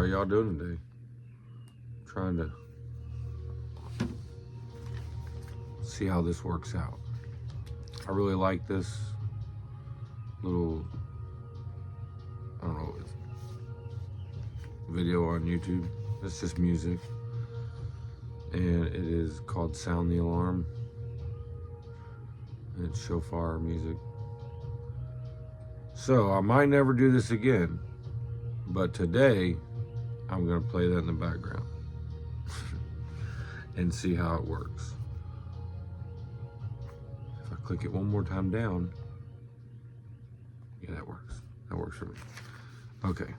y'all doing today? Trying to see how this works out. I really like this little, I don't know, video on YouTube. It's just music, and it is called Sound the Alarm, and it's shofar music. So I might never do this again, but today I'm gonna play that in the background and see how it works. If I click it one more time down, yeah, that works. That works for me. Okay.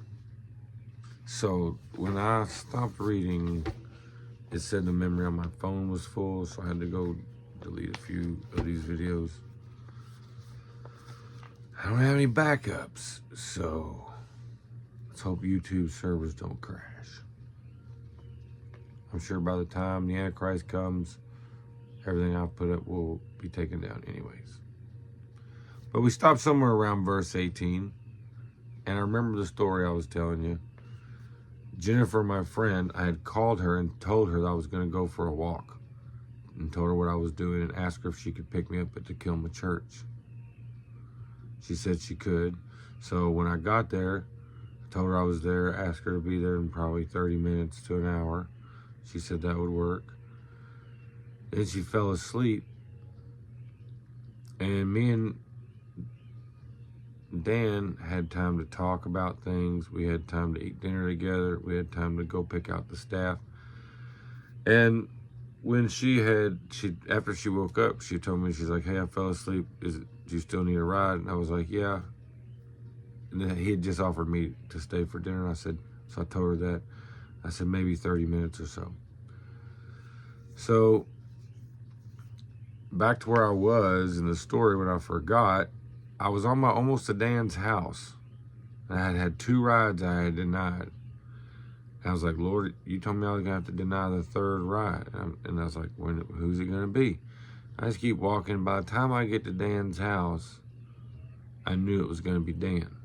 So when I stopped reading, it said the memory on my phone was full, so I had to go delete a few of these videos. I don't have any backups, so let's hope YouTube servers don't crash. I'm sure by the time the Antichrist comes, everything I've put up will be taken down anyways. But we stopped somewhere around verse 18, and I remember the story I was telling you. Jennifer, my friend, I had called her and told her that I was going to go for a walk, and told her what I was doing and asked her if she could pick me up at the Kilma Church. She said she could. So when I got there, I told her I was there, asked her to be there in probably 30 minutes to an hour. She said that would work. Then she fell asleep, and me and Dan had time to talk about things. We had time to eat dinner together. We had time to go pick out the staff. And when after she woke up, she told me, she's like, hey, I fell asleep. Do you still need a ride? And I was like, yeah. And then he had just offered me to stay for dinner. And so I told her that. I said, maybe 30 minutes or so. So back to where I was in the story when I forgot, I was on almost to Dan's house. And I had had 2 rides I had denied. And I was like, Lord, you told me I was going to have to deny the 3rd ride. And I was like, who's it going to be? I just keep walking. By the time I get to Dan's house, I knew it was going to be Dan.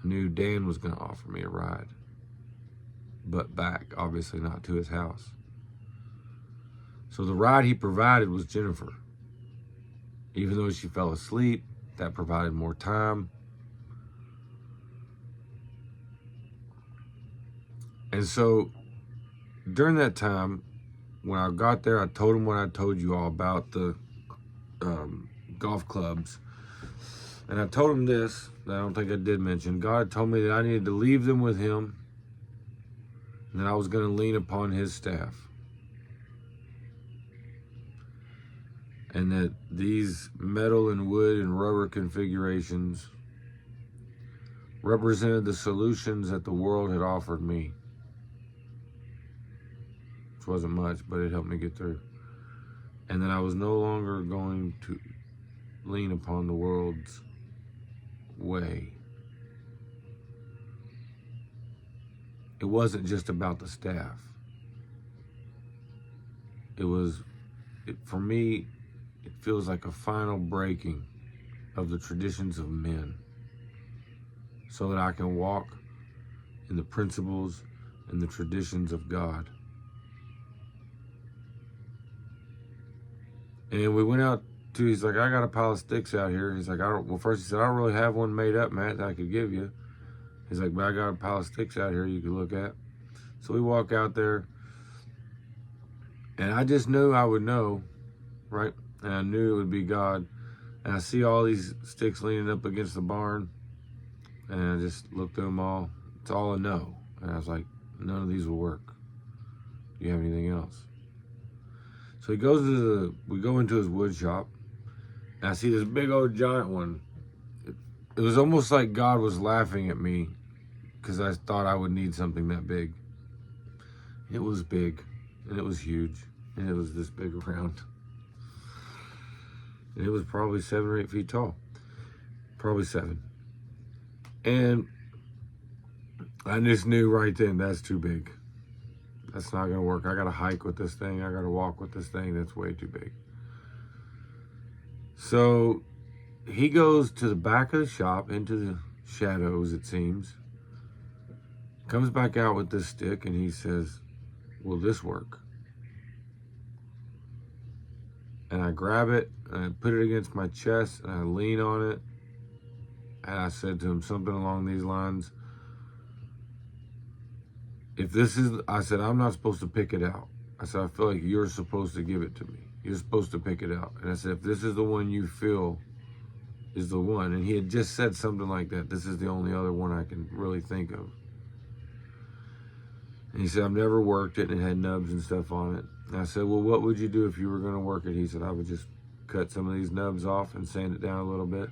I knew Dan was going to offer me a ride. But back, obviously not to his house. So the ride he provided was Jennifer. Even though she fell asleep, that provided more time. And so during that time, when I got there, I told him what I told you all about the golf clubs. And I told him this, that I don't think I did mention. God told me that I needed to leave them with him, and that I was going to lean upon his staff. And that these metal and wood and rubber configurations represented the solutions that the world had offered me. Which wasn't much, but it helped me get through. And that I was no longer going to lean upon the world's way. It wasn't just about the staff. For me, it feels like a final breaking of the traditions of men, so that I can walk in the principles and the traditions of God. And we went out to, he's like, I got a pile of sticks out here. He's like, first he said, I don't really have one made up, Matt, that I could give you. He's like, but I got a pile of sticks out here you could look at. So we walk out there, and I just knew I would know, right? And I knew it would be God. And I see all these sticks leaning up against the barn, and I just looked at them all. It's all a no. And I was like, none of these will work. Do you have anything else? So we go into his wood shop, and I see this big old giant one. It was almost like God was laughing at me because I thought I would need something that big. It was big, and it was huge, and it was this big around. And it was probably 7 or 8 feet tall. Probably 7. And I just knew right then, that's too big. That's not gonna work. I gotta hike with this thing. I gotta walk with this thing. That's way too big. So he goes to the back of the shop into the shadows, it seems. Comes back out with this stick and he says, will this work? And I grab it and I put it against my chest and I lean on it. And I said to him something along these lines. I said, I'm not supposed to pick it out. I said, I feel like you're supposed to give it to me. You're supposed to pick it out. And I said, if this is the one you feel is the one. And he had just said something like that. This is the only other one I can really think of. And he said, I've never worked it, and it had nubs and stuff on it. And I said, well, what would you do if you were going to work it? He said, I would just cut some of these nubs off and sand it down a little bit.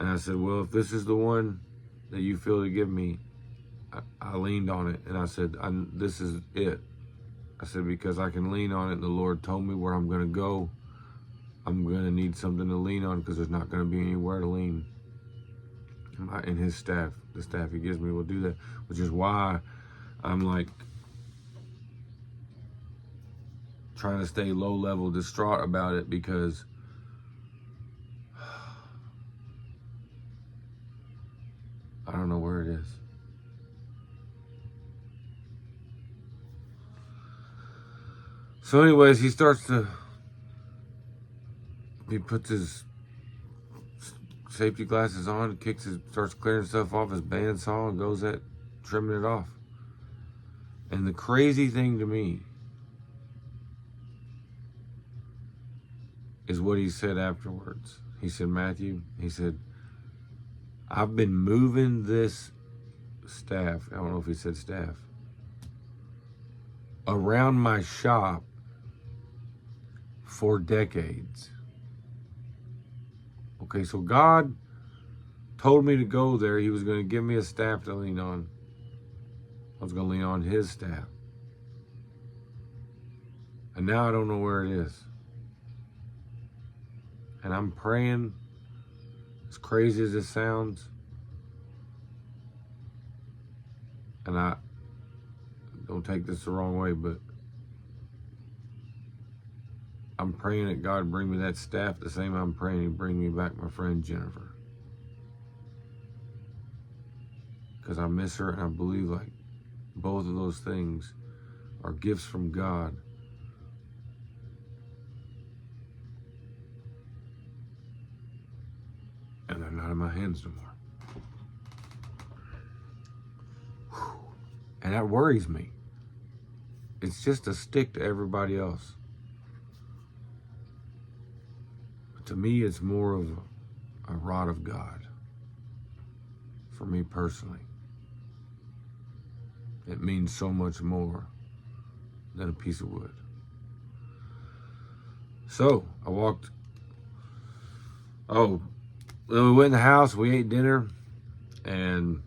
And I said, well, if this is the one that you feel to give me, I leaned on it and I said, this is it. I said, because I can lean on it and the Lord told me where I'm going to go. I'm going to need something to lean on because there's not going to be anywhere to lean. And his staff, the staff he gives me will do that, which is why I'm like trying to stay low level distraught about it, because I don't know where it is. So anyways, he puts his safety glasses on, starts clearing stuff off his bandsaw and goes at trimming it off. And the crazy thing to me is what he said afterwards. He said, Matthew, he said, I've been moving this staff, I don't know if he said staff, around my shop for decades. Okay, so God told me to go there. He was going to give me a staff to lean on. I was going to lean on his staff. And now I don't know where it is. And I'm praying, as crazy as it sounds, and I don't take this the wrong way, but I'm praying that God bring me that staff the same I'm praying He bring me back my friend Jennifer. Because I miss her, and I believe like both of those things are gifts from God. And they're not in my hands no more. Whew. And that worries me. It's just a stick to everybody else. But to me, it's more of a rod of God. For me personally. It means so much more than a piece of wood. So, I walked. We went in the house, we ate dinner, and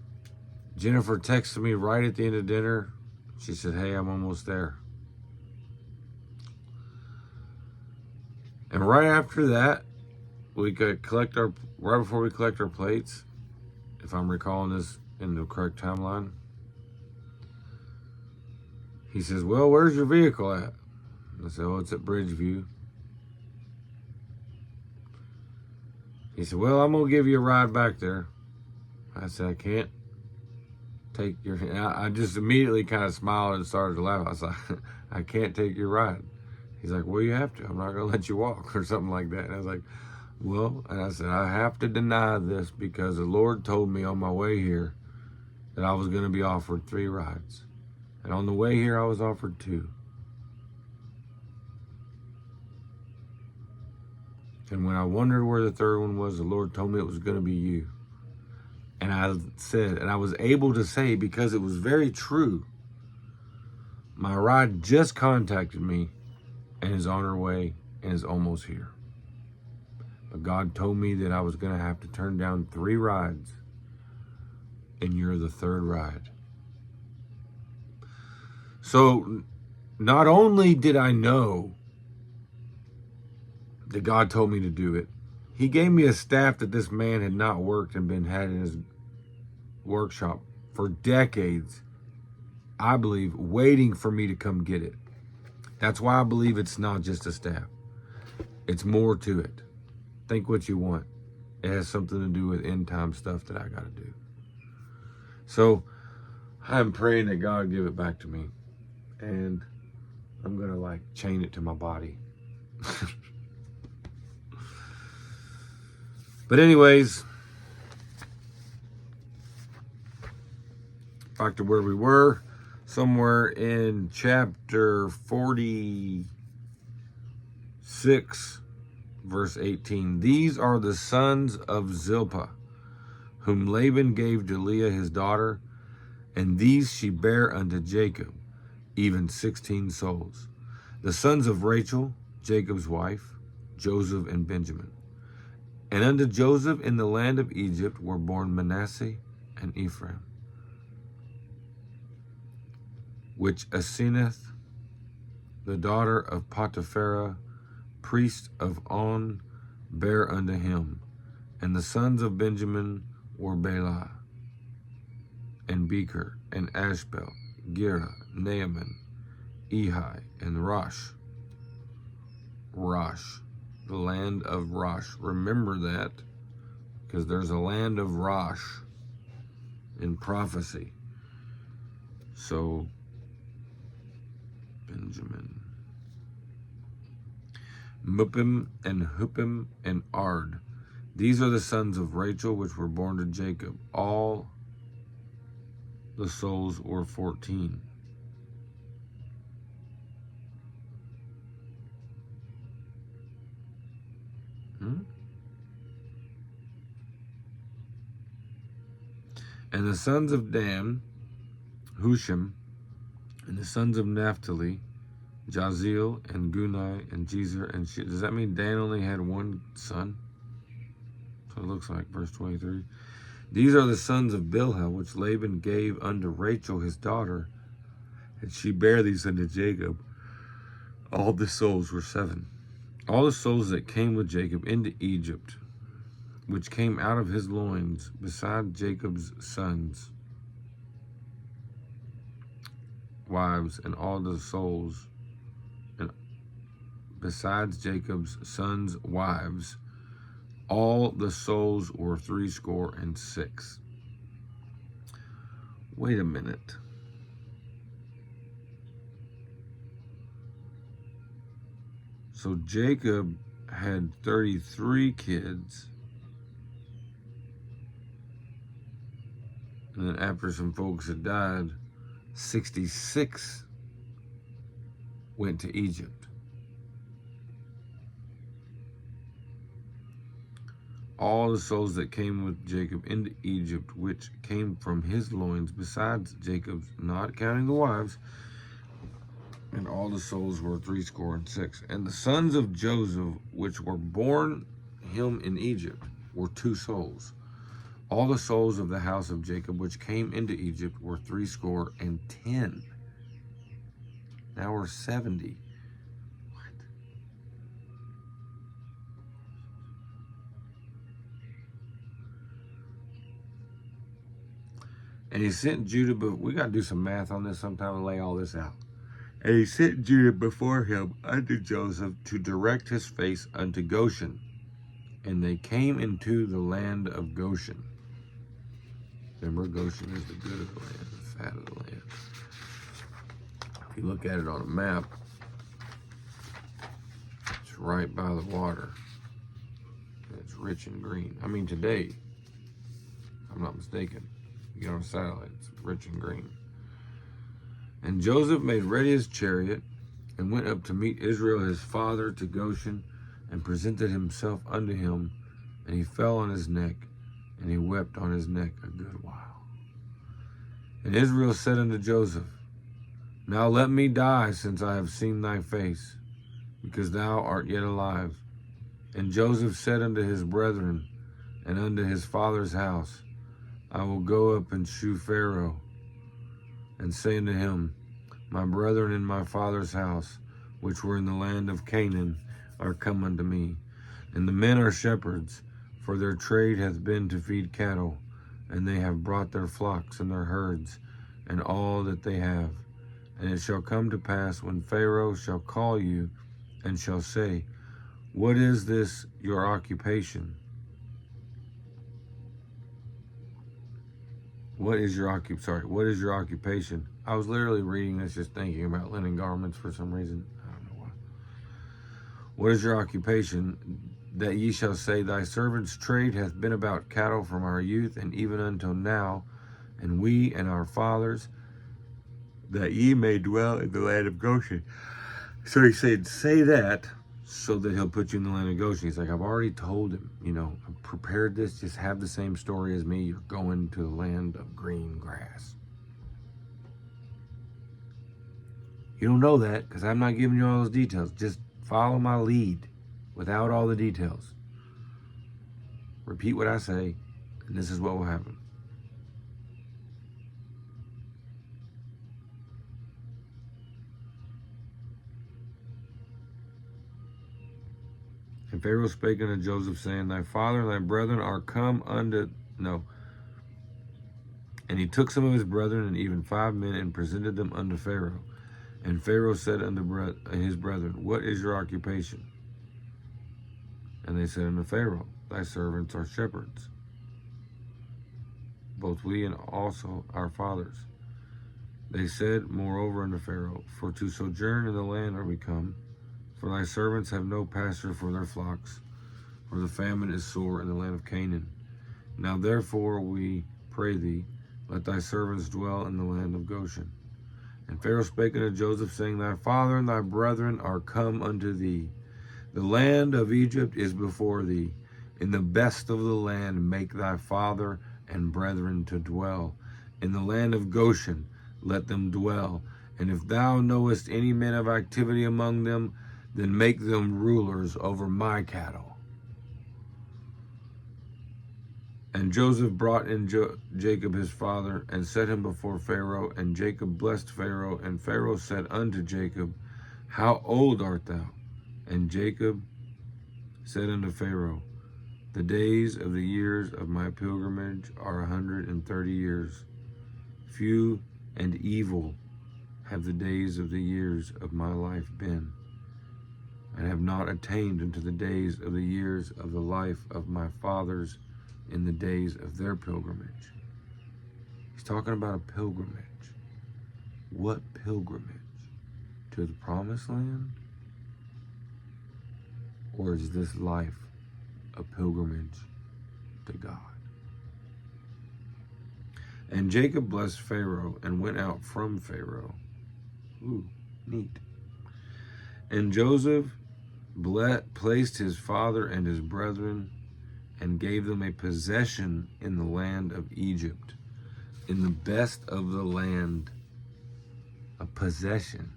Jennifer texted me right at the end of dinner. She said, hey, I'm almost there. And right after that, we could right before we collect our plates, if I'm recalling this in the correct timeline, he says, well, where's your vehicle at? I said, oh, it's at Bridgeview. He said, well, I'm going to give you a ride back there. I said, I can't take your... I just immediately kind of smiled and started to laugh. I was like, I can't take your ride. He's like, well, you have to. I'm not going to let you walk or something like that. And I was like, well, and I said, I have to deny this because the Lord told me on my way here that I was going to be offered 3 rides. And on the way here, I was offered 2. And when I wondered where the 3rd one was, the Lord told me it was going to be you. And I said, and I was able to say, because it was very true, my ride just contacted me and is on her way and is almost here. But God told me that I was going to have to turn down 3 rides, and you're the 3rd ride. So not only did I know that God told me to do it, He gave me a staff that this man had not worked and had in his workshop for decades, I believe, waiting for me to come get it. That's why I believe it's not just a staff. It's more to it. Think what you want. It has something to do with end time stuff that I got to do. So I'm praying that God give it back to me. And I'm going to like chain it to my body. But anyways, back to where we were. Somewhere in chapter 46, verse 18. These are the sons of Zilpah, whom Laban gave to Leah his daughter, and these she bare unto Jacob, even 16 souls. The sons of Rachel, Jacob's wife, Joseph and Benjamin. And unto Joseph in the land of Egypt were born Manasseh and Ephraim, which Asenath, the daughter of Potipharah, priest of On, bare unto him. And the sons of Benjamin were Bela, and Becher, and Ashbel, Gera, Naaman, Ehi, and Rosh. Rosh, the land of Rosh. Remember that, because there's a land of Rosh in prophecy. So, Benjamin. Muppim and Huppim and Ard. These are the sons of Rachel, which were born to Jacob. All the souls were 14. And the sons of Dan, Hushim, and the sons of Naphtali, Jaziel and Gunai and Jezer and Does that mean Dan only had one son? So it looks like, verse 23. These are the sons of Bilhah, which Laban gave unto Rachel his daughter, and she bare these unto Jacob. All the souls were 7. All the souls that came with Jacob into Egypt, which came out of his loins, beside Jacob's sons, wives, and all the souls, and besides Jacob's sons' wives, all the souls were 66. Wait a minute. So Jacob had 33 kids. And then after some folks had died, 66 went to Egypt. All the souls that came with Jacob into Egypt, which came from his loins, besides Jacob's, not counting the wives, and all the souls were 66. And the sons of Joseph, which were born him in Egypt, were 2 souls. All the souls of the house of Jacob, which came into Egypt, were 10. Now we're 70. What? And he sent Judah, but we got to do some math on this sometime and lay all this out. And he sent Judah before him unto Joseph to direct his face unto Goshen. And they came into the land of Goshen. Remember, Goshen is the good of the land, the fat of the land. If you look at it on a map, it's right by the water. And it's rich and green. I mean, today, if I'm not mistaken, you get on a satellite, it's rich and green. And Joseph made ready his chariot and went up to meet Israel his father to Goshen, and presented himself unto him, and he fell on his neck, and he wept on his neck a good while. And Israel said unto Joseph, Now let me die, since I have seen thy face, because thou art yet alive. And Joseph said unto his brethren and unto his father's house, I will go up and shew Pharaoh, and say unto him, My brethren in my father's house, which were in the land of Canaan, are come unto me. And the men are shepherds, for their trade hath been to feed cattle, and they have brought their flocks and their herds, and all that they have. And it shall come to pass, when Pharaoh shall call you, and shall say, What is this your occupation? What is your occupation? I was literally reading this just thinking about linen garments for some reason. I don't know why. What is your occupation? That ye shall say, thy servant's trade hath been about cattle from our youth, and even until now, and we and our fathers, that ye may dwell in the land of Goshen. So he said, say that, so that he'll put you in the land of Goshen. He's like, I've already told him, I've prepared this, just have the same story as me. You're going to the land of green grass. You don't know that, because I'm not giving you all those details. Just follow my lead without all the details. Repeat what I say, and this is what will happen. And Pharaoh spake unto Joseph, saying, thy father and thy brethren are come unto... No. And he took some of his brethren, and even 5 men, and presented them unto Pharaoh. And Pharaoh said unto his brethren, what is your occupation? And they said unto Pharaoh, thy servants are shepherds, both we and also our fathers. They said moreover unto Pharaoh, for to sojourn in the land are we come, for thy servants have no pasture for their flocks, for the famine is sore in the land of Canaan. Now therefore we pray thee, let thy servants dwell in the land of Goshen. And Pharaoh spake unto Joseph, saying, thy father and thy brethren are come unto thee. The land of Egypt is before thee. In the best of the land make thy father and brethren to dwell. In the land of Goshen let them dwell. And if thou knowest any men of activity among them, then make them rulers over my cattle. And Joseph brought in Jacob his father, and set him before Pharaoh. And Jacob blessed Pharaoh. And Pharaoh said unto Jacob, how old art thou? And Jacob said unto Pharaoh, the days of the years of my pilgrimage are 130 years. Few and evil have the days of the years of my life been, and have not attained unto the days of the years of the life of my fathers in the days of their pilgrimage. He's talking about a pilgrimage. What pilgrimage? To the promised land? Or is this life a pilgrimage to God? And Jacob blessed Pharaoh and went out from Pharaoh. Ooh, neat. And Joseph placed his father and his brethren and gave them a possession in the land of Egypt, in the best of the land, a possession.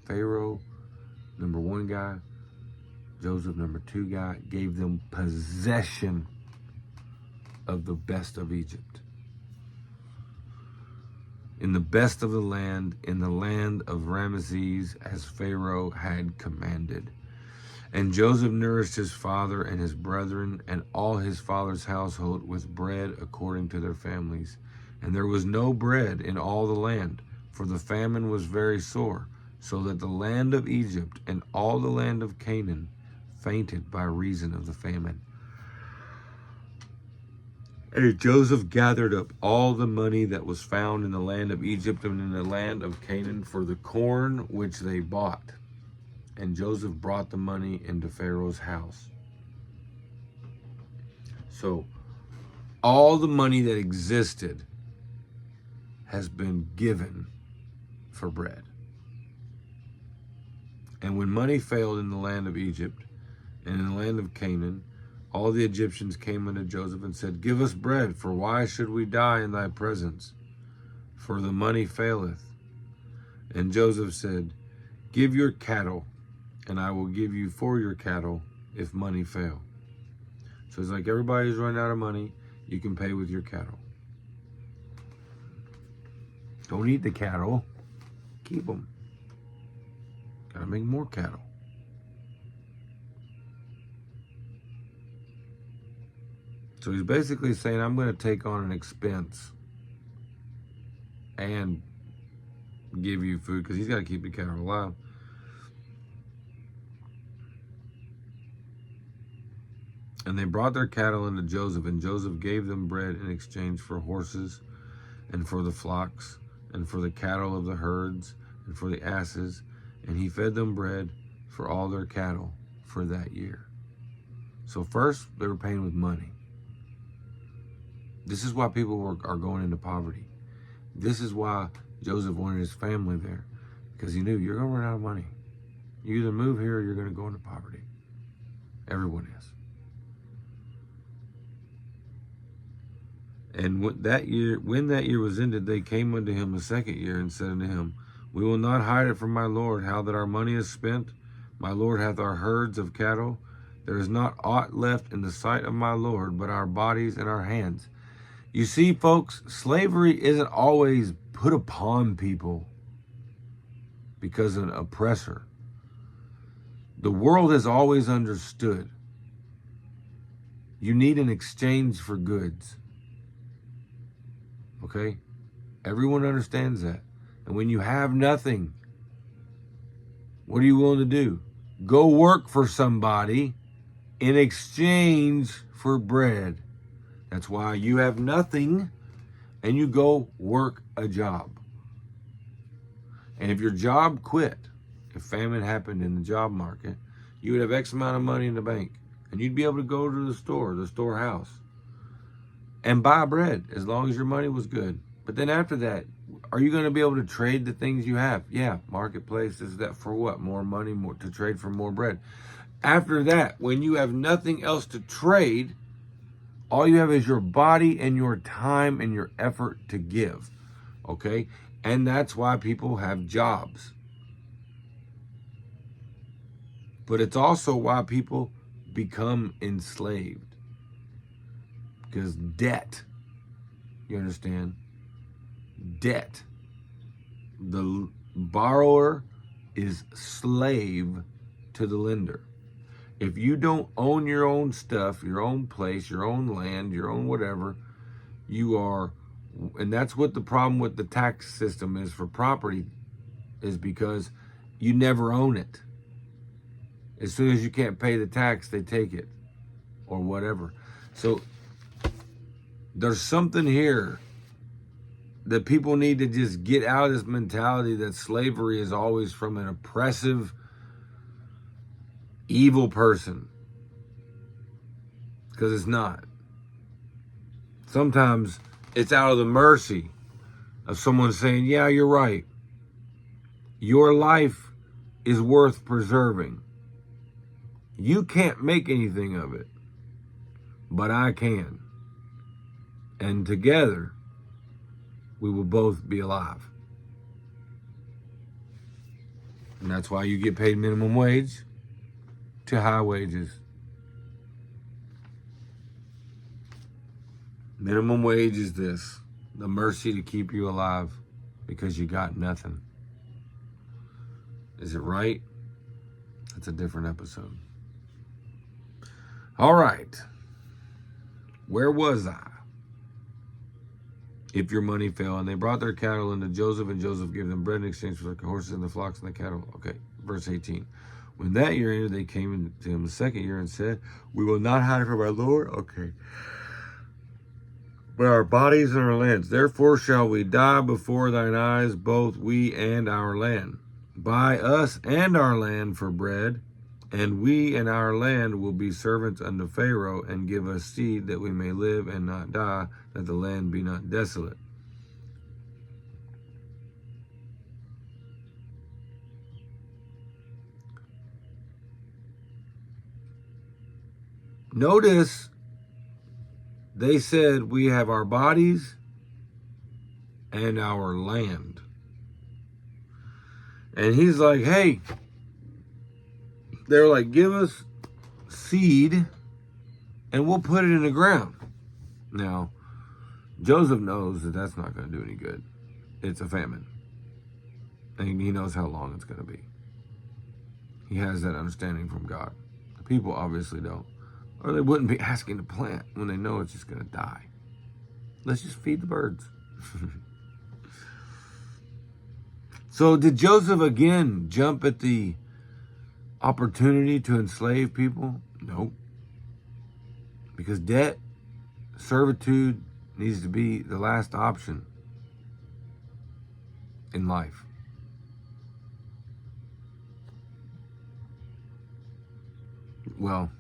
Pharaoh, number 1 guy, Joseph, number 2 guy, gave them possession of the best of Egypt. In the best of the land, in the land of Ramesses, as Pharaoh had commanded. And Joseph nourished his father and his brethren and all his father's household with bread according to their families. And there was no bread in all the land, for the famine was very sore, so that the land of Egypt and all the land of Canaan fainted by reason of the famine. And Joseph gathered up all the money that was found in the land of Egypt and in the land of Canaan for the corn which they bought. And Joseph brought the money into Pharaoh's house. So all the money that existed has been given for bread. And when money failed in the land of Egypt and in the land of Canaan, all the Egyptians came unto Joseph and said, give us bread, for why should we die in thy presence? For the money faileth. And Joseph said, give your cattle, and I will give you for your cattle if money fail. So it's like, everybody's running out of money, you can pay with your cattle. Don't eat the cattle, keep them. Gotta make more cattle. So he's basically saying, I'm going to take on an expense and give you food, because he's got to keep the cattle alive. And they brought their cattle unto Joseph, and Joseph gave them bread in exchange for horses, and for the flocks, and for the cattle of the herds, and for the asses. And he fed them bread for all their cattle for that year. So first, they were paying with money. This is why people are going into poverty. This is why Joseph wanted his family there, because he knew you're going to run out of money. You either move here or you're going to go into poverty. Everyone is. And when that year was ended, they came unto him the second year and said unto him, We will not hide it from my Lord, how that our money is spent. My Lord hath our herds of cattle. There is not aught left in the sight of my Lord, but our bodies and our hands. You see, folks, slavery isn't always put upon people because of an oppressor. The world has always understood you need an exchange for goods. Okay? Everyone understands that. And when you have nothing, what are you willing to do? Go work for somebody in exchange for bread. That's why you have nothing and you go work a job. And if your job quit, if famine happened in the job market, you would have X amount of money in the bank. And you'd be able to go to the storehouse, and buy bread as long as your money was good. But then after that, are you going to be able to trade the things you have? Yeah, marketplace is that for what? More money, more to trade for more bread. After that, when you have nothing else to trade, all you have is your body and your time and your effort to give. Okay? And that's why people have jobs. But it's also why people become enslaved. Because debt, you understand? Debt. The borrower is slave to the lender. If you don't own your own stuff, your own place, your own land, your own whatever, you are, and that's what the problem with the tax system is for property, is because you never own it. As soon as you can't pay the tax, they take it or whatever. So there's something here that people need to just get out of this mentality that slavery is always from an oppressive, evil person. Because it's not. Sometimes it's out of the mercy of someone saying, yeah, you're right. Your life is worth preserving. You can't make anything of it, but I can. And together, we will both be alive. And that's why you get paid minimum wage to high wages. Minimum wage is this, the mercy to keep you alive because you got nothing. Is it right? That's a different episode. All right. Where was I? If your money fail, and they brought their cattle unto Joseph, and Joseph gave them bread in exchange for their horses and the flocks and the cattle. Okay, verse 18. When that year ended, they came to him the second year and said, We will not hide from our Lord. Okay. But our bodies and our lands. Therefore shall we die before thine eyes, both we and our land. Buy us and our land for bread, and we and our land will be servants unto Pharaoh, and give us seed that we may live and not die, that the land be not desolate. Notice they said we have our bodies and our land. And he's like, hey, they're like, give us seed and we'll put it in the ground. Now, Joseph knows that that's not going to do any good. It's a famine. And he knows how long it's going to be. He has that understanding from God. The people obviously don't. Or they wouldn't be asking to plant when they know it's just going to die. Let's just feed the birds. So did Joseph again jump at the opportunity to enslave people? Nope. Because debt, servitude needs to be the last option in life. Well,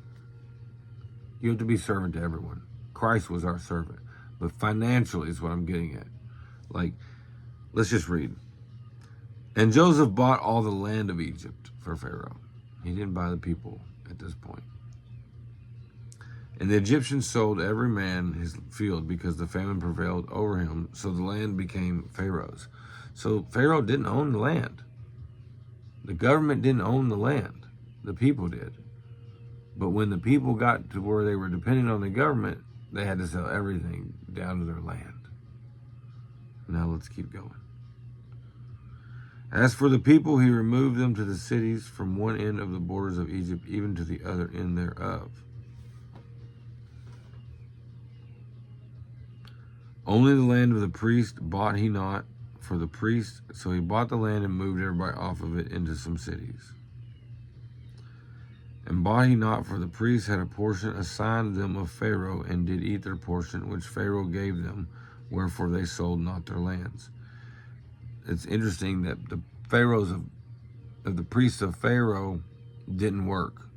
you have to be servant to everyone. Christ was our servant. But financially is what I'm getting at. Like, let's just read. And Joseph bought all the land of Egypt for Pharaoh. He didn't buy the people at this point. And the Egyptians sold every man his field because the famine prevailed over him. So the land became Pharaoh's. So Pharaoh didn't own the land. The government didn't own the land. The people did. But when the people got to where they were dependent on the government, they had to sell everything down to their land. Now let's keep going. As for the people, he removed them to the cities from one end of the borders of Egypt, even to the other end thereof. Only the land of the priest bought he not for the priest, so he bought the land and moved everybody off of it into some cities. And bought he not for the priests had a portion assigned them of Pharaoh, and did eat their portion which Pharaoh gave them, wherefore they sold not their lands. It's interesting that the the priests of Pharaoh didn't work.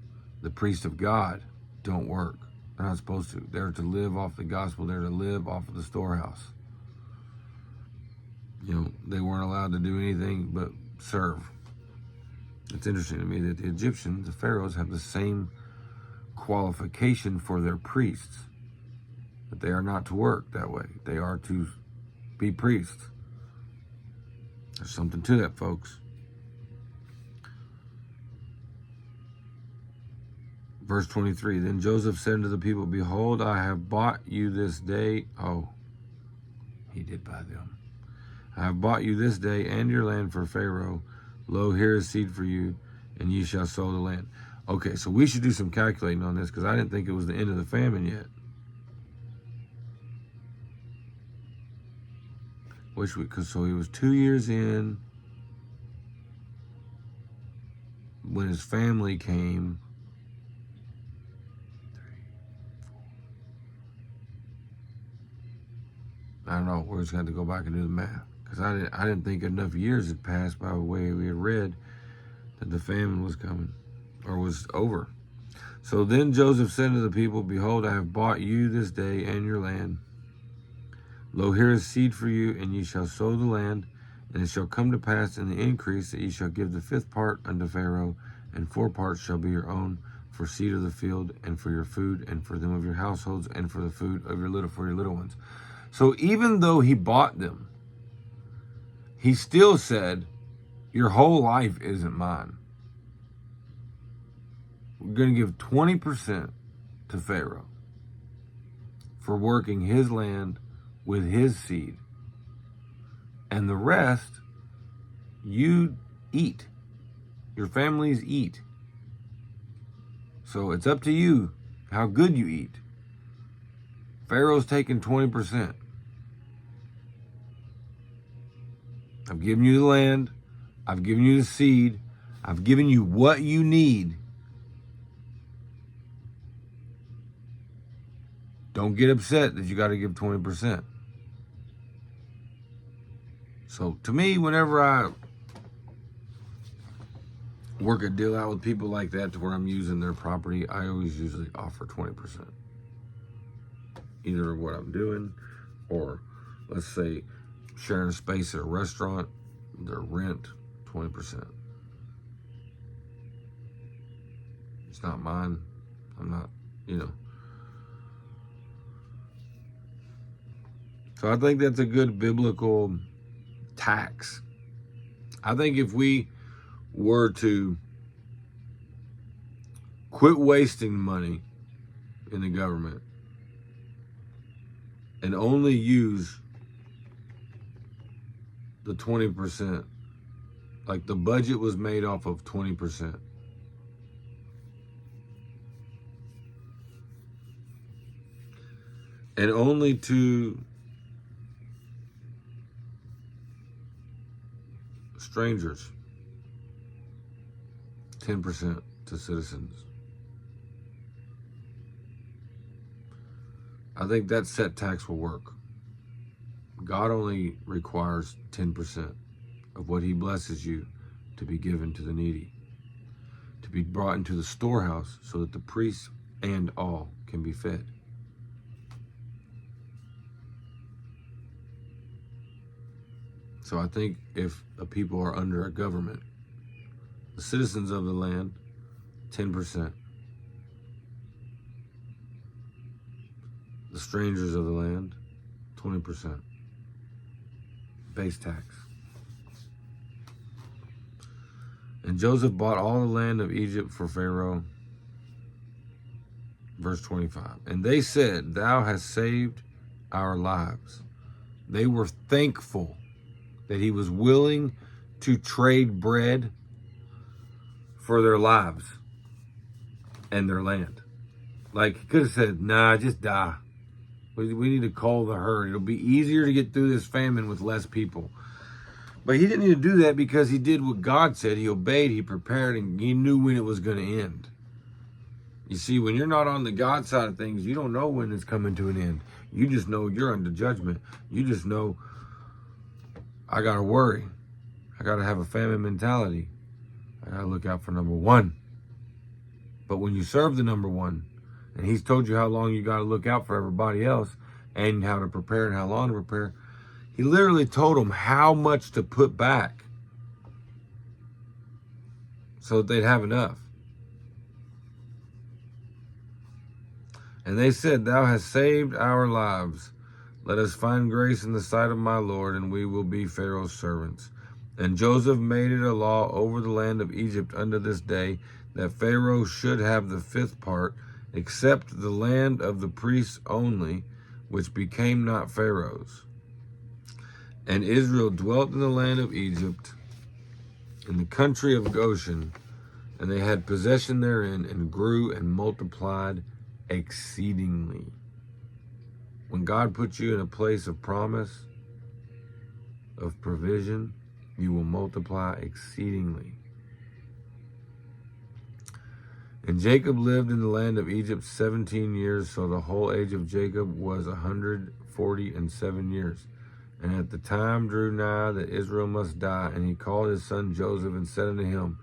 The priests of God don't work. They're not supposed to. They're to live off the gospel. They're to live off of the storehouse. You know, they weren't allowed to do anything but serve. It's interesting to me that the Egyptians, the pharaohs, have the same qualification for their priests. That they are not to work that way. They are to be priests. There's something to that, folks. Verse 23, then Joseph said unto the people, behold, I have bought you this day. Oh, he did buy them. I have bought you this day and your land for Pharaoh. Lo, here is seed for you, and ye shall sow the land. Okay, so we should do some calculating on this, because I didn't think it was the end of the famine yet. So he was 2 years in when his family came. 3, 4. I don't know. We're just going to have to go back and do the math. Because I didn't think enough years had passed by the way we had read that the famine was coming, or was over. So then Joseph said to the people, behold, I have bought you this day and your land. Lo, here is seed for you, and ye shall sow the land, and it shall come to pass in the increase that ye shall give the 5th part unto Pharaoh, and 4 parts shall be your own, for seed of the field, and for your food, and for them of your households, and for the food of your little ones. So even though he bought them, he still said, your whole life isn't mine. We're going to give 20% to Pharaoh for working his land with his seed. And the rest, you eat. Your families eat. So it's up to you how good you eat. Pharaoh's taking 20%. I've given you the land. I've given you the seed. I've given you what you need. Don't get upset that you got to give 20%. So to me, whenever I work a deal out with people like that to where I'm using their property, I always usually offer 20%. Either what I'm doing, or let's say sharing a space at a restaurant, their rent, 20%. It's not mine. I'm not, So I think that's a good biblical tax. I think if we were to quit wasting money in the government and only use the 20%, like the budget was made off of 20%. And only to strangers, 10% to citizens. I think that set tax will work. God only requires 10% of what he blesses you to be given to the needy, to be brought into the storehouse so that the priests and all can be fed. So I think if a people are under a government, the citizens of the land, 10%. The strangers of the land, 20%. Base tax. And Joseph bought all the land of Egypt for Pharaoh. Verse 25. And they said, thou hast saved our lives. They were thankful that he was willing to trade bread for their lives and their land. Like, he could have said, nah, just die. We need to cull the herd. It'll be easier to get through this famine with less people. But he didn't need to do that because he did what God said. He obeyed, he prepared, and he knew when it was going to end. You see, when you're not on the God side of things, you don't know when it's coming to an end. You just know you're under judgment. You just know, I got to worry. I got to have a famine mentality. I got to look out for number one. But when you serve the number one, and he's told you how long you got to look out for everybody else and how to prepare and how long to prepare, he literally told them how much to put back so that they'd have enough. And they said, thou hast saved our lives. Let us find grace in the sight of my Lord, and we will be Pharaoh's servants. And Joseph made it a law over the land of Egypt unto this day, that Pharaoh should have the fifth part, except the land of the priests only, which became not Pharaoh's. And Israel dwelt in the land of Egypt, in the country of Goshen, and they had possession therein, and grew and multiplied exceedingly. When God puts you in a place of promise, of provision, you will multiply exceedingly. And Jacob lived in the land of Egypt 17 years, so the whole age of Jacob was 147 years. And at the time drew nigh that Israel must die, and he called his son Joseph and said unto him,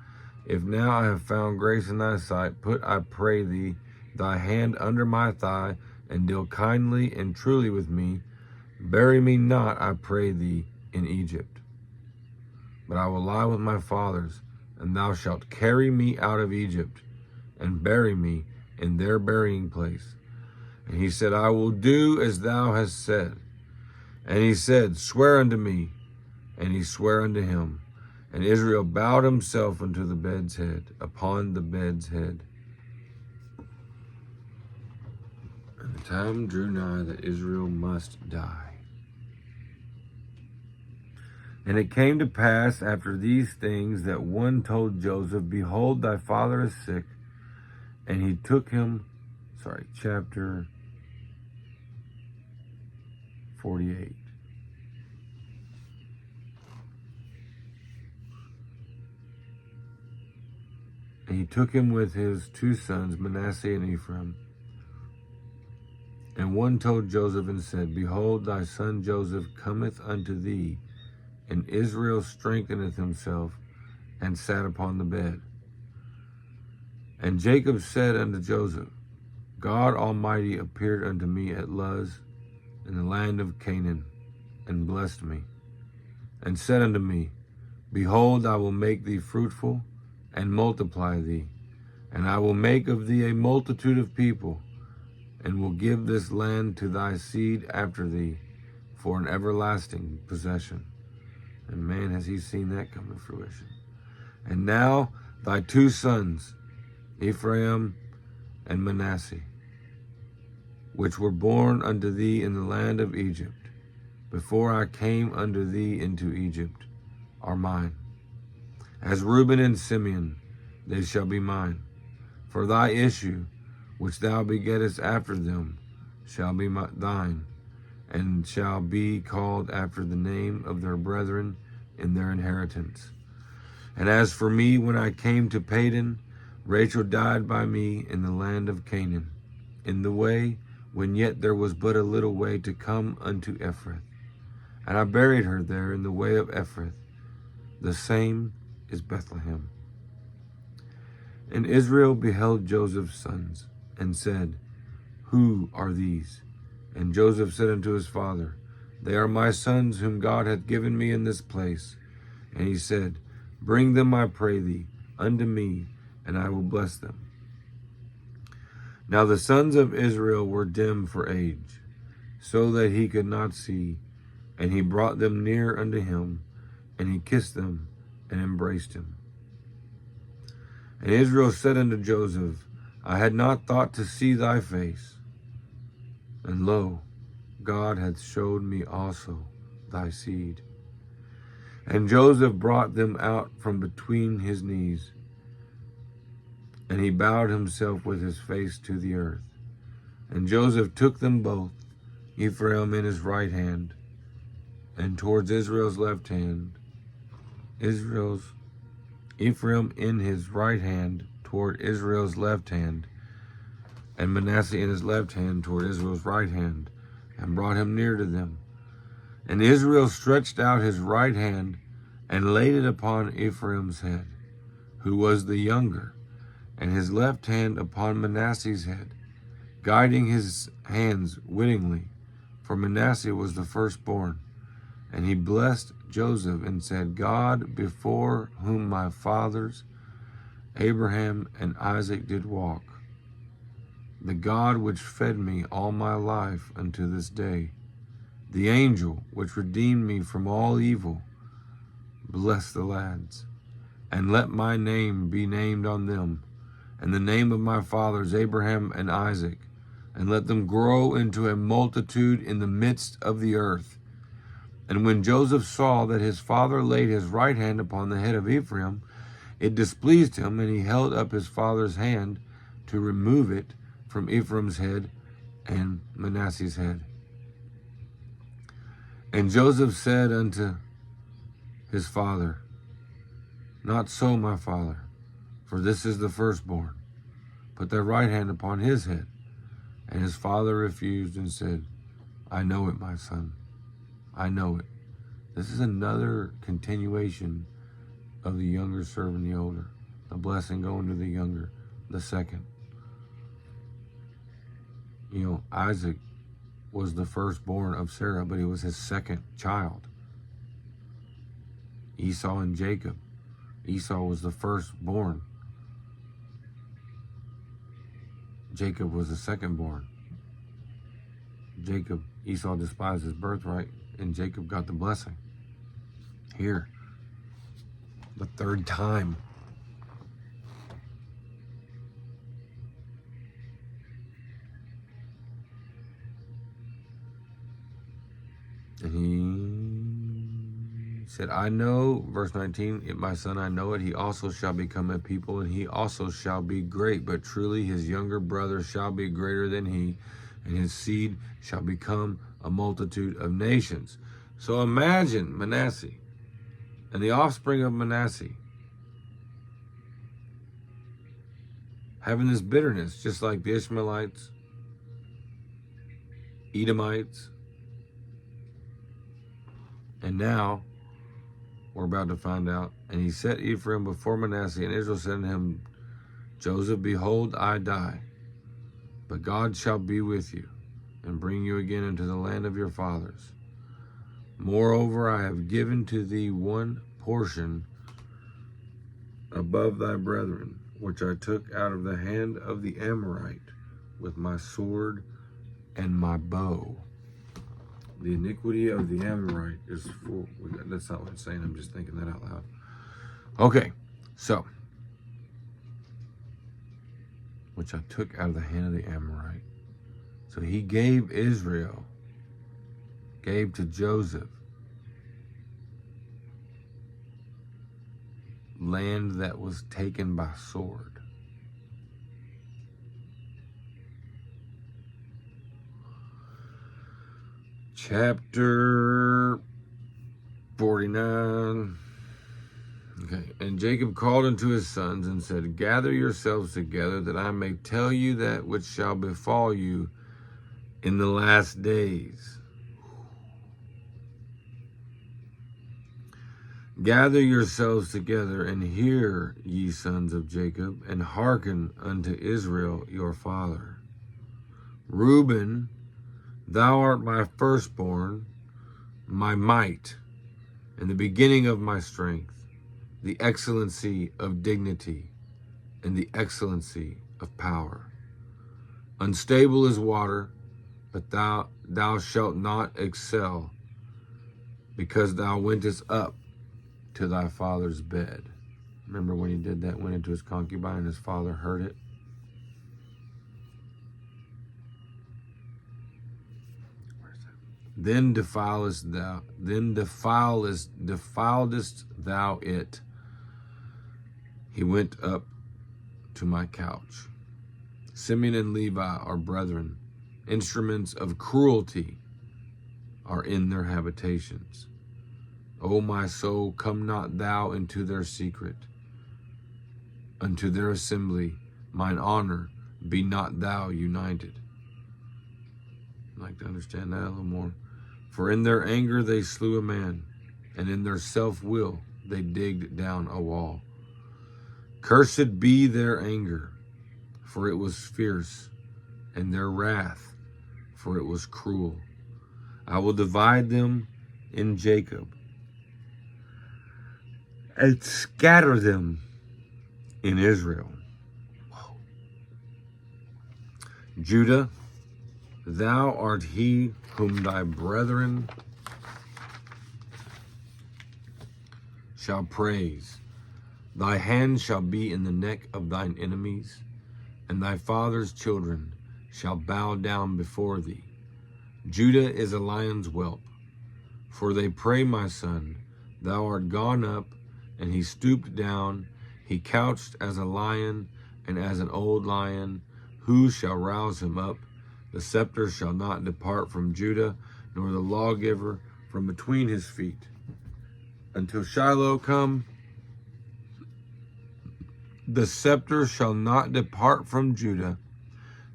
if now I have found grace in thy sight, put, I pray thee, thy hand under my thigh, and deal kindly and truly with me. Bury me not, I pray thee, in Egypt. But I will lie with my fathers, and thou shalt carry me out of Egypt, and bury me in their burying place. And he said, I will do as thou hast said. And he said, swear unto me. And he sware unto him. And Israel bowed himself unto the bed's head, upon the bed's head. And the time drew nigh that Israel must die. And it came to pass after these things that one told Joseph, behold, thy father is sick. And he took him, chapter 48. And he took him with his two sons, Manasseh and Ephraim. And one told Joseph and said, behold, thy son Joseph cometh unto thee. And Israel strengtheneth himself, and sat upon the bed. And Jacob said unto Joseph, God Almighty appeared unto me at Luz, in the land of Canaan, and blessed me, and said unto me, behold, I will make thee fruitful, and multiply thee, and I will make of thee a multitude of people, and will give this land to thy seed after thee, for an everlasting possession. And man, has he seen that come to fruition. And now thy two sons, Ephraim and Manasseh, which were born unto thee in the land of Egypt, before I came unto thee into Egypt, are mine. As Reuben and Simeon, they shall be mine. For thy issue, which thou begettest after them, shall be thine, and shall be called after the name of their brethren in their inheritance. And as for me, when I came to Padan, Rachel died by me in the land of Canaan, in the way when yet there was but a little way to come unto Ephrath. And I buried her there in the way of Ephrath. The same is Bethlehem. And Israel beheld Joseph's sons, and said, Who are these? And Joseph said unto his father, They are my sons, whom God hath given me in this place. And he said, Bring them, I pray thee, unto me, and I will bless them. Now the sons of Israel were dim for age, so that he could not see. And he brought them near unto him, and he kissed them, and embraced him. And Israel said unto Joseph, I had not thought to see thy face, and lo, God hath showed me also thy seed. And Joseph brought them out from between his knees, and he bowed himself with his face to the earth. And Joseph took them both, Ephraim in his right hand, and towards Israel's left hand, Ephraim in his right hand toward Israel's left hand, and Manasseh in his left hand toward Israel's right hand, and brought him near to them. And Israel stretched out his right hand and laid it upon Ephraim's head, who was the younger, and his left hand upon Manasseh's head, guiding his hands wittingly, for Manasseh was the firstborn. And he blessed Joseph and said, God, before whom my fathers Abraham and Isaac did walk, the God which fed me all my life unto this day, the angel which redeemed me from all evil, bless the lads, and let my name be named on them, and the name of my fathers Abraham and Isaac, and let them grow into a multitude in the midst of the earth. And when Joseph saw that his father laid his right hand upon the head of Ephraim, it displeased him, and he held up his father's hand to remove it from Ephraim's head and Manasseh's head. And Joseph said unto his father, Not so, my father, for this is the firstborn. Put thy right hand upon his head. And his father refused and said, I know it, my son. I know it. This is another continuation of the younger serving the older. The blessing going to the younger, the second. You know, Isaac was the firstborn of Sarah, but he was his second child. Esau and Jacob. Esau was the firstborn. Jacob was the secondborn. Esau despised his birthright, and Jacob got the blessing. Here, the third time. And he said, I know, verse 19, my son, I know it. He also shall become a people, and he also shall be great. But truly his younger brother shall be greater than he, and his seed shall become a multitude of nations. So imagine Manasseh and the offspring of Manasseh having this bitterness, just like the Ishmaelites, Edomites. And now we're about to find out. And he set Ephraim before Manasseh, and Israel said to him, Joseph, behold, I die, but God shall be with you, and bring you again into the land of your fathers. Moreover, I have given to thee one portion above thy brethren, which I took out of the hand of the Amorite with my sword and my bow. The iniquity of the Amorite is full. That's not what it's saying. I'm just thinking that out loud. Okay, so, which I took out of the hand of the Amorite. So he gave to Joseph, land that was taken by sword. Chapter 49. Okay. And Jacob called unto his sons and said, Gather yourselves together, that I may tell you that which shall befall you in the last days. Gather yourselves together, and hear, ye sons of Jacob, and hearken unto Israel your father. Reuben, thou art my firstborn, my might, and the beginning of my strength, the excellency of dignity, and the excellency of power. Unstable is water, but thou shalt not excel, because thou wentest up to thy father's bed. Remember when he did that, went into his concubine, and his father heard it? Then defiledst thou it. He went up to my couch. Simeon and Levi are brethren. Instruments of cruelty are in their habitations. O my soul, come not thou into their secret. Unto their assembly, mine honor, be not thou united. I'd like to understand that a little more. For in their anger they slew a man, and in their self-will they digged down a wall. Cursed be their anger, for it was fierce, and their wrath, for it was cruel. I will divide them in Jacob, and scatter them in Israel. Whoa. Judah, thou art he whom thy brethren shall praise. Thy hand shall be in the neck of thine enemies, and thy father's children shall bow down before thee. Judah is a lion's whelp, for they pray, my son, thou art gone up, and he stooped down, he couched as a lion, and as an old lion, who shall rouse him up? The scepter shall not depart from Judah, nor the lawgiver from between his feet. Until Shiloh come, the scepter shall not depart from Judah,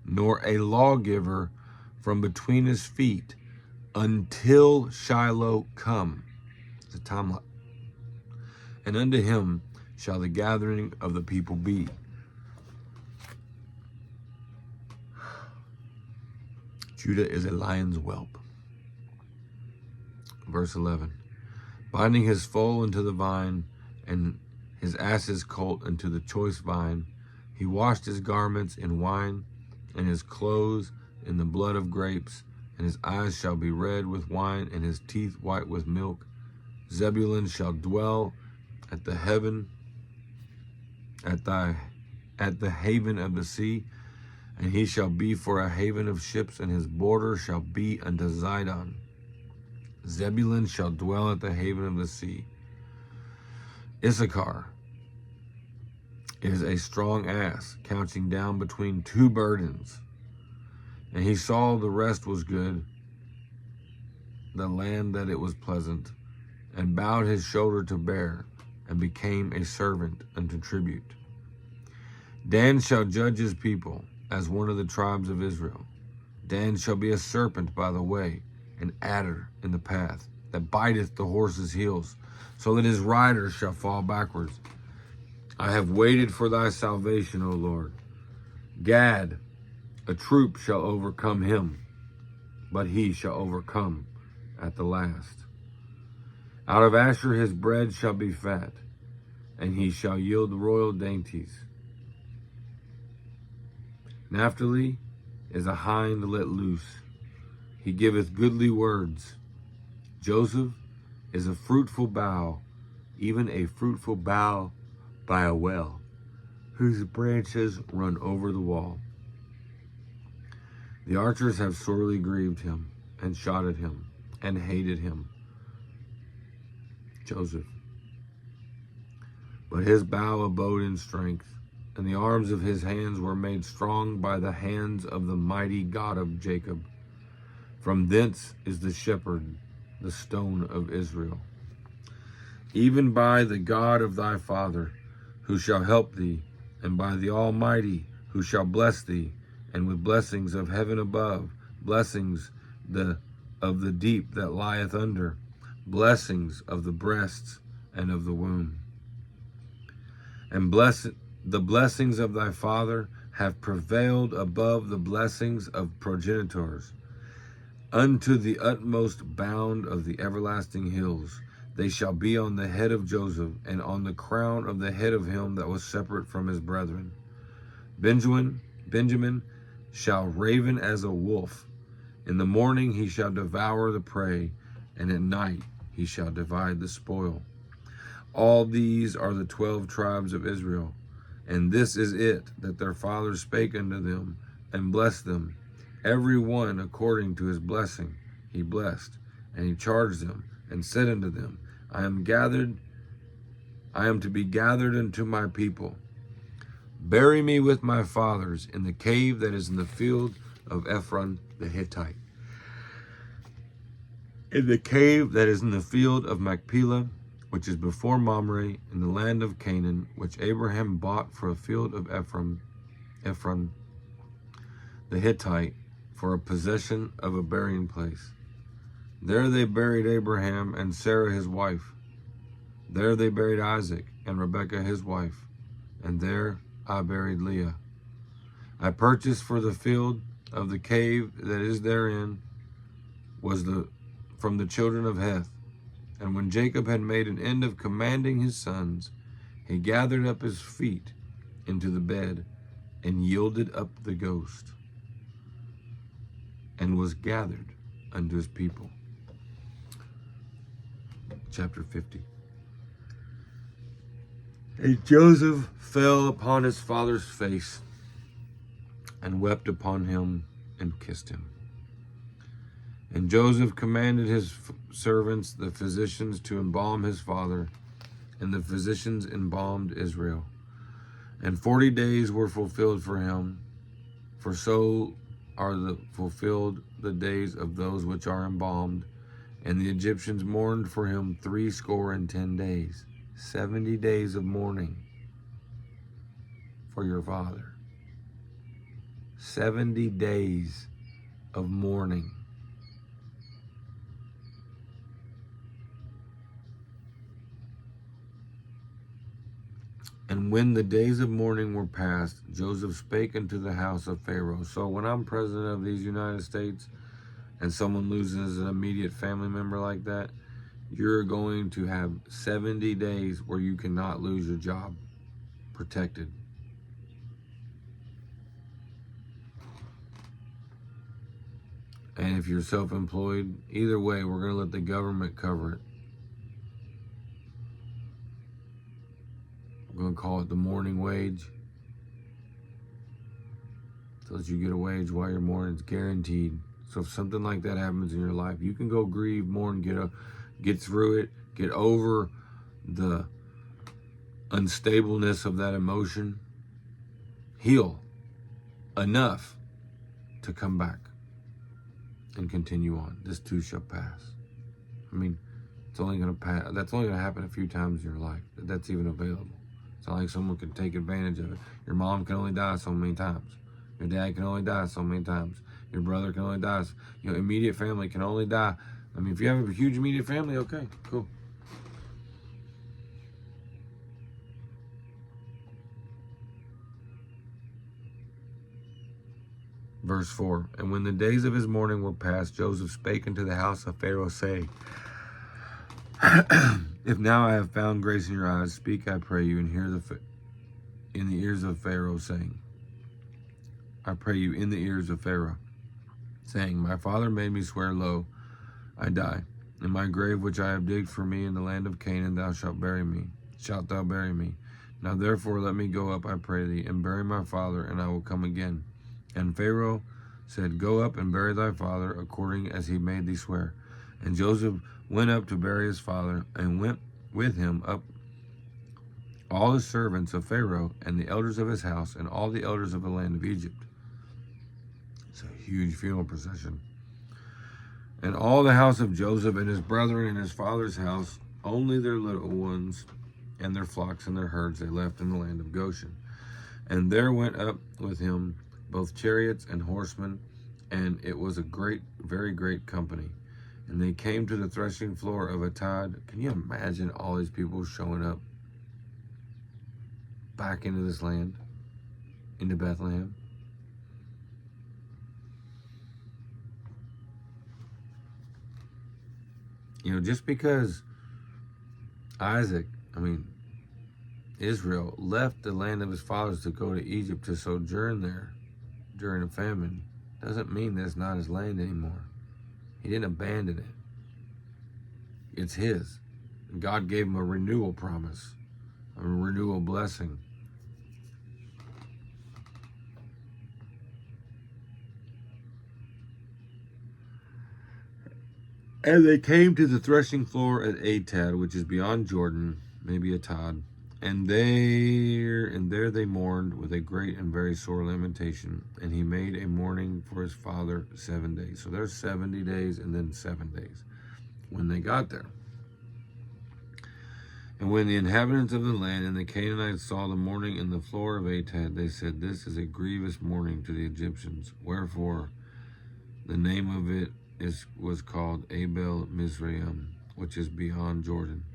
nor a lawgiver from between his feet, until Shiloh come. It's a timeline. And unto him shall the gathering of the people be. Judah is a lion's whelp. Verse 11. Binding his foal into the vine, and his ass's colt into the choice vine, he washed his garments in wine, and his clothes in the blood of grapes, and his eyes shall be red with wine, and his teeth white with milk. Zebulun shall dwell at the haven of the sea, and he shall be for a haven of ships, and his border shall be unto Zidon. Zebulun shall dwell at the haven of the sea. Issachar is a strong ass, couching down between two burdens. And he saw the rest was good, the land that it was pleasant, and bowed his shoulder to bear, and became a servant unto tribute. Dan shall judge his people as one of the tribes of Israel. Dan shall be a serpent by the way, an adder in the path, that biteth the horse's heels, so that his rider shall fall backwards. I have waited for thy salvation, O Lord. Gad, a troop shall overcome him, but he shall overcome at the last. Out of Asher his bread shall be fat, and he shall yield royal dainties. Naphtali is a hind let loose. He giveth goodly words. Joseph is a fruitful bough, even a fruitful bough by a well, whose branches run over the wall. The archers have sorely grieved him, and shot at him, and hated him. Joseph. But his bow abode in strength, and the arms of his hands were made strong by the hands of the mighty God of Jacob. From thence is the shepherd, the stone of Israel. Even by the God of thy father, who shall help thee, and by the Almighty, who shall bless thee, and with blessings of heaven above, blessings of the deep that lieth under, blessings of the breasts and of the womb. And the blessings of thy father have prevailed above the blessings of progenitors, unto the utmost bound of the everlasting hills. They shall be on the head of Joseph, and on the crown of the head of him that was separate from his brethren. Benjamin shall raven as a wolf. In the morning he shall devour the prey, and at night he shall divide the spoil. All these are the 12 tribes of Israel. And this is it, that their fathers spake unto them, and blessed them. Every one according to his blessing he blessed. And he charged them, and said unto them, I am to be gathered unto my people. Bury me with my fathers in the cave that is in the field of Ephron the Hittite, in the cave that is in the field of Machpelah, which is before Mamre, in the land of Canaan, which Abraham bought for a field of Ephron the Hittite, for a possession of a burying place. There they buried Abraham and Sarah his wife. There they buried Isaac and Rebekah his wife. And there I buried Leah. I purchased for the field of the cave that is therein from the children of Heth. And when Jacob had made an end of commanding his sons, he gathered up his feet into the bed and yielded up the ghost, and was gathered unto his people. Chapter 50. And Joseph fell upon his father's face and wept upon him and kissed him. And Joseph commanded his servants, the physicians, to embalm his father, and the physicians embalmed Israel. And 40 days were fulfilled for him, for so are fulfilled the days of those which are embalmed. And the Egyptians mourned for him 70 days, 70 days of mourning for your father. 70 days of mourning. And when the days of mourning were past, Joseph spake unto the house of Pharaoh. So when I'm president of these United States and someone loses an immediate family member like that, you're going to have 70 days where you cannot lose your job, protected. And if you're self-employed, either way, we're going to let the government cover it. We're going to call it the mourning wage. So that you get a wage while you're mourning. It's guaranteed. So if something like that happens in your life, you can go grieve, mourn, get through it, get over the unstableness of that emotion, heal enough to come back and continue on. This too shall pass. I mean, it's only going to pass. That's only going to happen a few times in your life. That's even available. It's not like someone can take advantage of it. Your mom can only die so many times. Your dad can only die so many times. Your brother can only die. Your immediate family can only die. I mean, if you have a huge immediate family, okay, cool. Verse 4, and when the days of his mourning were past, Joseph spake unto the house of Pharaoh, saying, If now I have found grace in your eyes, speak, I pray you, and hear in the ears of Pharaoh, saying, I pray you in the ears of Pharaoh, saying, My father made me swear, lo, I die. In my grave which I have digged for me in the land of Canaan, shalt thou bury me. Now therefore let me go up, I pray thee, and bury my father, and I will come again. And Pharaoh said, Go up and bury thy father, according as he made thee swear. And Joseph went up to bury his father, and went with him up all the servants of Pharaoh, and the elders of his house, and all the elders of the land of Egypt. It's a huge funeral procession. And all the house of Joseph and his brethren and his father's house, only their little ones and their flocks and their herds they left in the land of Goshen. And there went up with him both chariots and horsemen, and it was a great, very great company. And they came to the threshing floor of Atad. Can you imagine all these people showing up back into this land, into Bethlehem? You know, just because Israel left the land of his fathers to go to Egypt to sojourn there during a famine, doesn't mean that it's not his land anymore. He didn't abandon it. It's his. And God gave him a renewal promise, a renewal blessing. And they came to the threshing floor at Atad, which is beyond Jordan, maybe Atad. And there they mourned with a great and very sore lamentation. And he made a mourning for his father 7 days. So there's 70 days and then 7 days when they got there. And when the inhabitants of the land and the Canaanites saw the mourning in the floor of Atad, they said, "This is a grievous mourning to the Egyptians." Wherefore the name of it was called Abel Mizraim, which is beyond Jordan.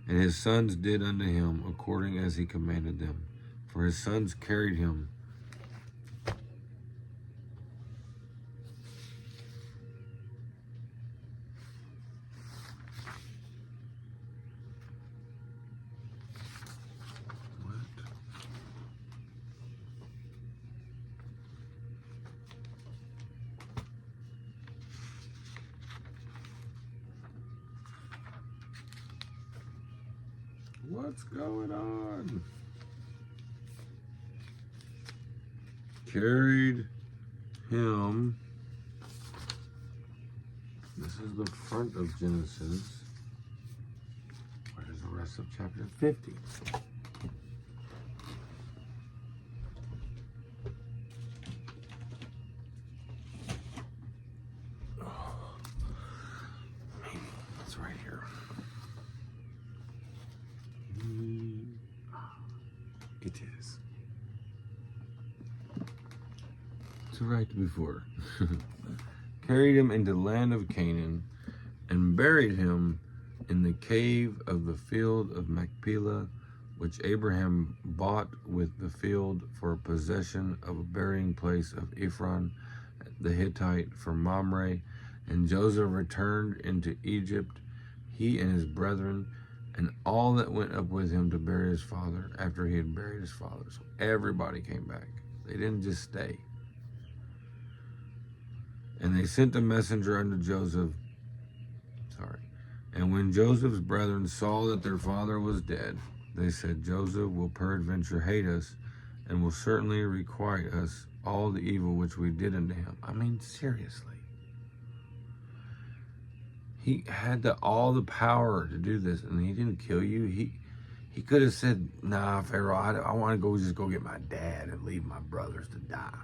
And his sons did unto him according as he commanded them. For his sons carried him What's going on? Carried him. This is the front of Genesis. Where's the rest of chapter 50? Maybe it's right here. It is. It's right before. Carried him into the land of Canaan and buried him in the cave of the field of Machpelah, which Abraham bought with the field for a possession of a burying place of Ephron the Hittite for Mamre. And Joseph returned into Egypt, he and his brethren, and all that went up with him to bury his father after he had buried his father. So everybody came back. They didn't just stay. And they sent a messenger unto Joseph. And when Joseph's brethren saw that their father was dead, they said, "Joseph will peradventure hate us, and will certainly requite us all the evil which we did unto him." I mean, seriously. He had all the power to do this, and he didn't kill you. He could have said, "Nah, Pharaoh, I want to just go get my dad and leave my brothers to die."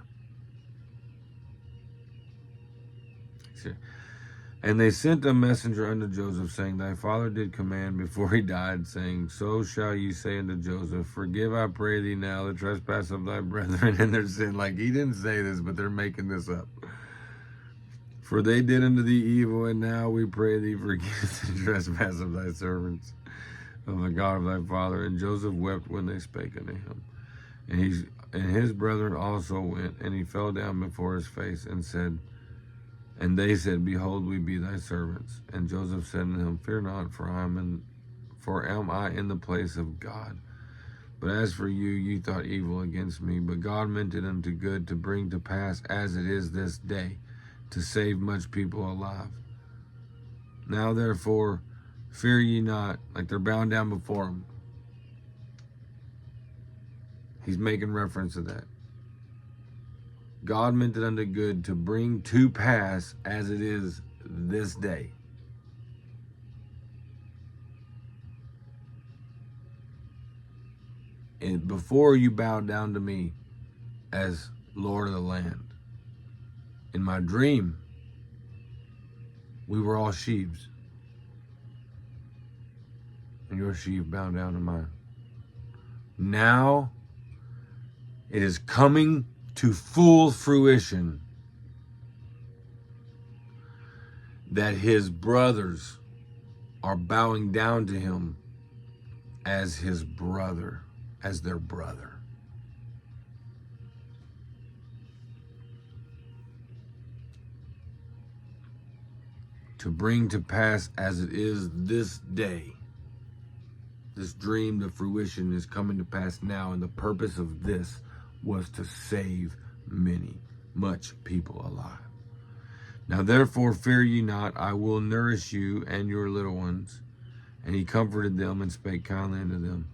And they sent a messenger unto Joseph, saying, "Thy father did command before he died, saying, So shall you say unto Joseph, Forgive, I pray thee now, the trespass of thy brethren and their sin." Like, he didn't say this, but they're making this up. "For they did unto thee evil, and now we pray thee, forgive the trespass of thy servants, of the God of thy father." And Joseph wept when they spake unto him. And his brethren also went, and he fell down before his face, and they said, "Behold, we be thy servants." And Joseph said unto him, "Fear not, for am I in the place of God? But as for you, ye thought evil against me, but God meant it unto good, to bring to pass as it is this day, to save much people alive. Now therefore, fear ye not." Like, they're bowing down before him. He's making reference to that. God meant it unto good, to bring to pass as it is this day. And before you bow down to me as Lord of the land, in my dream, we were all sheaves, and your sheep bowed down to mine. Now it is coming to full fruition that his brothers are bowing down to him as his brother, as their brother. To bring to pass as it is this day. This dream, the fruition is coming to pass now, and the purpose of this was to save much people alive. Now therefore fear ye not, I will nourish you and your little ones. And he comforted them and spake kindly unto them.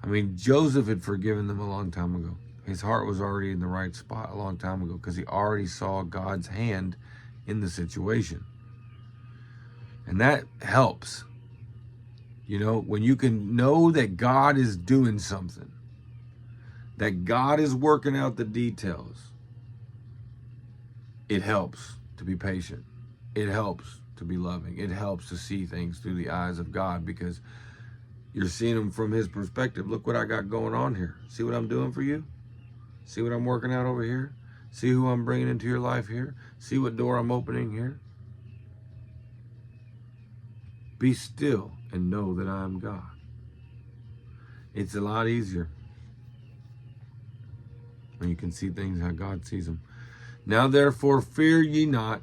I mean, Joseph had forgiven them a long time ago. His heart was already in the right spot a long time ago because he already saw God's hand in the situation. And that helps. You know, when you can know that God is doing something, that God is working out the details, it helps to be patient. It helps to be loving. It helps to see things through the eyes of God because you're seeing them from his perspective. Look what I got going on here. See what I'm doing for you? See what I'm working out over here? See who I'm bringing into your life here? See what door I'm opening here? Be still and know that I am God. It's a lot easier when you can see things how God sees them. Now therefore fear ye not,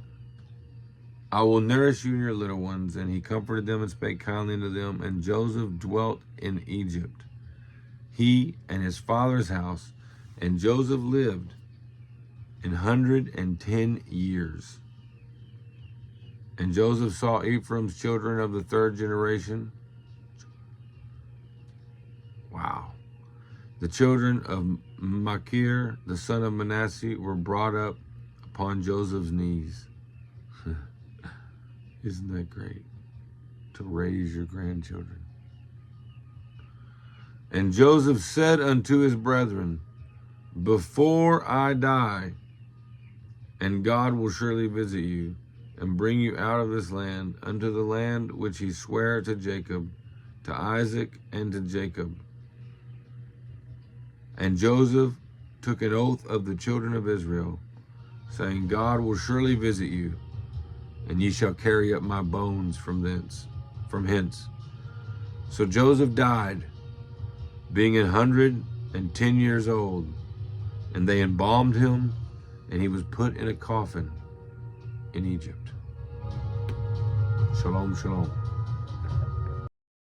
I will nourish you and your little ones. And he comforted them and spake kindly unto them. And Joseph dwelt in Egypt, he and his father's house. And Joseph lived 110 years. And Joseph saw Ephraim's children of the third generation. Wow. The children of Machir, the son of Manasseh, were brought up upon Joseph's knees. Isn't that great? To raise your grandchildren. And Joseph said unto his brethren, before I die, and God will surely visit you, and bring you out of this land, unto the land which he sware to Jacob, to Isaac, and to Jacob. And Joseph took an oath of the children of Israel, saying, God will surely visit you, and ye shall carry up my bones from hence. So Joseph died, being 110 years old, and they embalmed him, and he was put in a coffin in Egypt. Shalom, shalom.